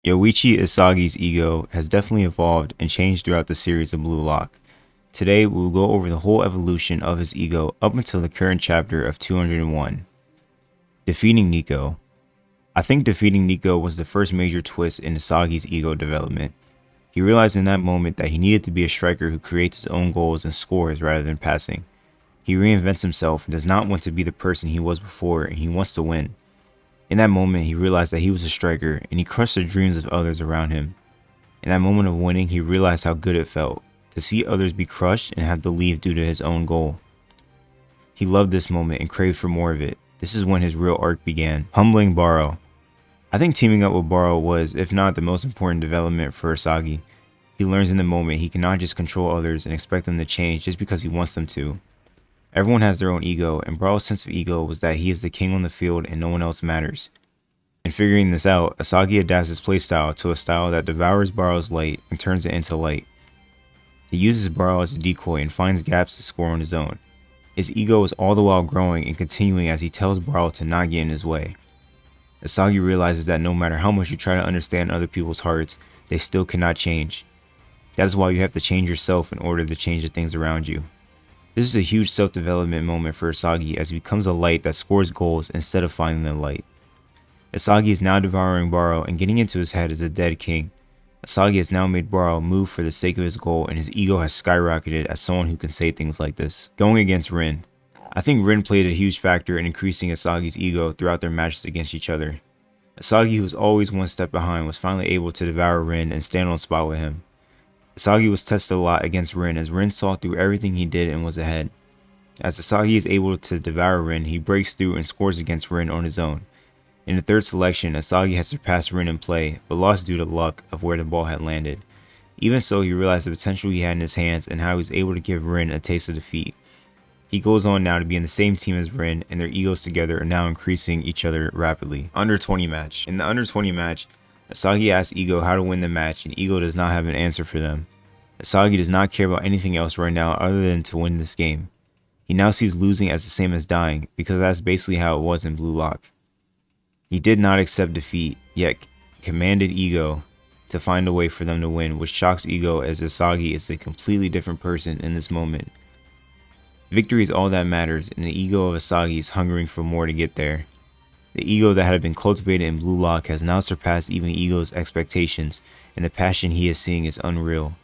Yoichi Isagi's ego has definitely evolved and changed throughout the series of Blue Lock. Today, we will go over the whole evolution of his ego up until the current chapter of 201. Defeating Nico. I think defeating Nico was the first major twist in Isagi's ego development. He realized in that moment that he needed to be a striker who creates his own goals and scores rather than passing. He reinvents himself and does not want to be the person he was before, and he wants to win. In that moment, he realized that he was a striker, and he crushed the dreams of others around him. In that moment of winning, he realized how good it felt to see others be crushed and have to leave due to his own goal. He loved this moment and craved for more of it. This is when his real arc began. Humbling Barou. I think teaming up with Barou was, if not the most important development for Isagi. He learns in the moment he cannot just control others and expect them to change just because he wants them to. Everyone has their own ego, and Barou's sense of ego was that he is the king on the field and no one else matters. In figuring this out, Isagi adapts his playstyle to a style that devours Barou's light and turns it into light. He uses Barou as a decoy and finds gaps to score on his own. His ego is all the while growing and continuing as he tells Barou to not get in his way. Isagi realizes that no matter how much you try to understand other people's hearts, they still cannot change. That is why you have to change yourself in order to change the things around you. This is a huge self-development moment for Isagi as he becomes a light that scores goals instead of finding the light. Isagi is now devouring Barou and getting into his head as a dead king. Isagi has now made Barou move for the sake of his goal, and his ego has skyrocketed as someone who can say things like this. Going against Rin. I think Rin played a huge factor in increasing Isagi's ego throughout their matches against each other. Isagi, who was always one step behind, was finally able to devour Rin and stand on spot with him. Isagi was tested a lot against Rin as Rin saw through everything he did and was ahead. As Isagi is able to devour Rin, he breaks through and scores against Rin on his own. In the third selection, Isagi has surpassed Rin in play, but lost due to luck of where the ball had landed. Even so, he realized the potential he had in his hands and how he was able to give Rin a taste of defeat. He goes on now to be in the same team as Rin, and their egos together are now increasing each other rapidly. Under 20 match. In the under 20 match, Isagi asks Ego how to win the match, and Ego does not have an answer for them. Isagi does not care about anything else right now other than to win this game. He now sees losing as the same as dying, because that's basically how it was in Blue Lock. He did not accept defeat, yet commanded Ego to find a way for them to win, which shocks Ego as Isagi is a completely different person in this moment. Victory is all that matters, and the ego of Isagi is hungering for more to get there. The ego that had been cultivated in Blue Lock has now surpassed even Ego's expectations, and the passion he is seeing is unreal.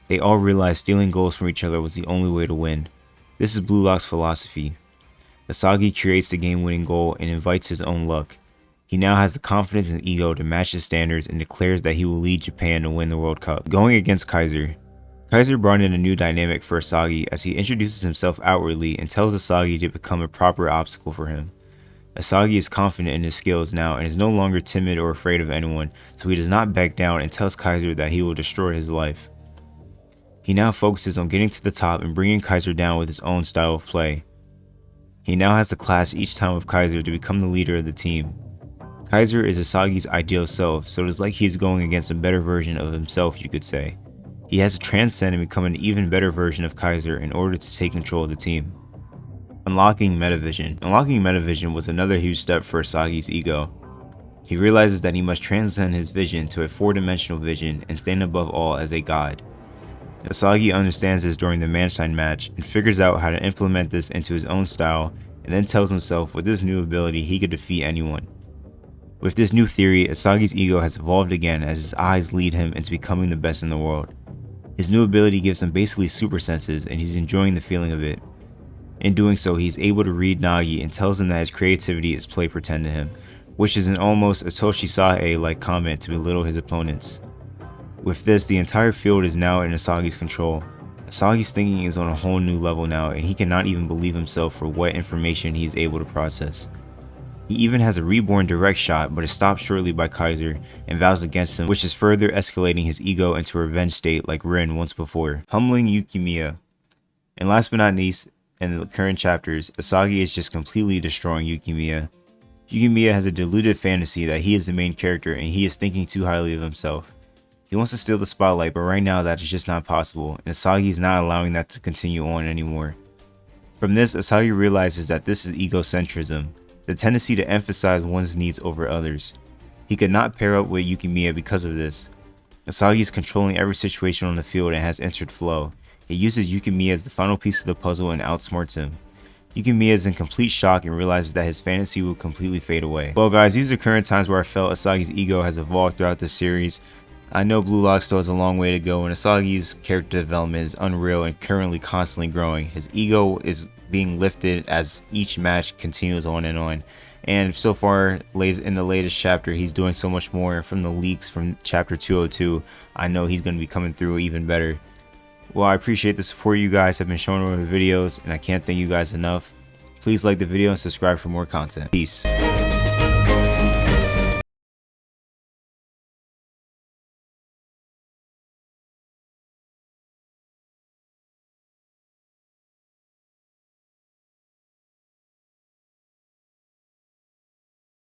They all realize stealing goals from each other was the only way to win. This is Blue Lock's philosophy. Isagi creates the game-winning goal and invites his own luck. He now has the confidence and ego to match his standards and declares that he will lead Japan to win the World Cup. Going against Kaiser. Kaiser brought in a new dynamic for Isagi as he introduces himself outwardly and tells Isagi to become a proper obstacle for him. Isagi is confident in his skills now and is no longer timid or afraid of anyone, so he does not back down and tells Kaiser that he will destroy his life. He now focuses on getting to the top and bringing Kaiser down with his own style of play. He now has to clash each time with Kaiser to become the leader of the team. Kaiser is Isagi's ideal self, so it is like he is going against a better version of himself, you could say. He has to transcend and become an even better version of Kaiser in order to take control of the team. Unlocking metavision. Unlocking metavision was another huge step for Isagi's ego. He realizes that he must transcend his vision to a four-dimensional vision and stand above all as a god. Isagi understands this during the Manstein match and figures out how to implement this into his own style, and then tells himself with this new ability he could defeat anyone. With this new theory, Isagi's ego has evolved again as his eyes lead him into becoming the best in the world. His new ability gives him basically super senses, and he's enjoying the feeling of it. In doing so, he's able to read Nagi and tells him that his creativity is play pretend to him, which is an almost Atoshi Sae-like comment to belittle his opponents. With this, the entire field is now in Isagi's control. Isagi's thinking is on a whole new level now, and he cannot even believe himself for what information he is able to process. He even has a reborn direct shot, but is stopped shortly by Kaiser and vows against him, which is further escalating his ego into a revenge state like Rin once before. Humbling Yukimiya. And last but not least, in the current chapters, Isagi is just completely destroying Yukimiya. Yukimiya has a deluded fantasy that he is the main character and he is thinking too highly of himself. He wants to steal the spotlight, but right now that is just not possible, and Isagi is not allowing that to continue on anymore. From this, Isagi realizes that this is egocentrism, the tendency to emphasize one's needs over others. He He could not pair up with Yukimiya because of this. Isagi is controlling every situation on the field and has entered flow. He uses Yukimiya as the final piece of the puzzle and outsmarts him. Yukimiya is in complete shock and realizes that his fantasy will completely fade away. Well guys, these are current times where I felt Isagi's ego has evolved throughout this series. I know Blue Lock still has a long way to go, and Isagi's character development is unreal and currently constantly growing. His ego is being lifted as each match continues on, and so far in the latest chapter he's doing so much more. From the leaks from chapter 202, I know he's going to be coming through even better. Well, I appreciate the support you guys have been showing over the videos, and I can't thank you guys enough. Please like the video and subscribe for more content. Peace.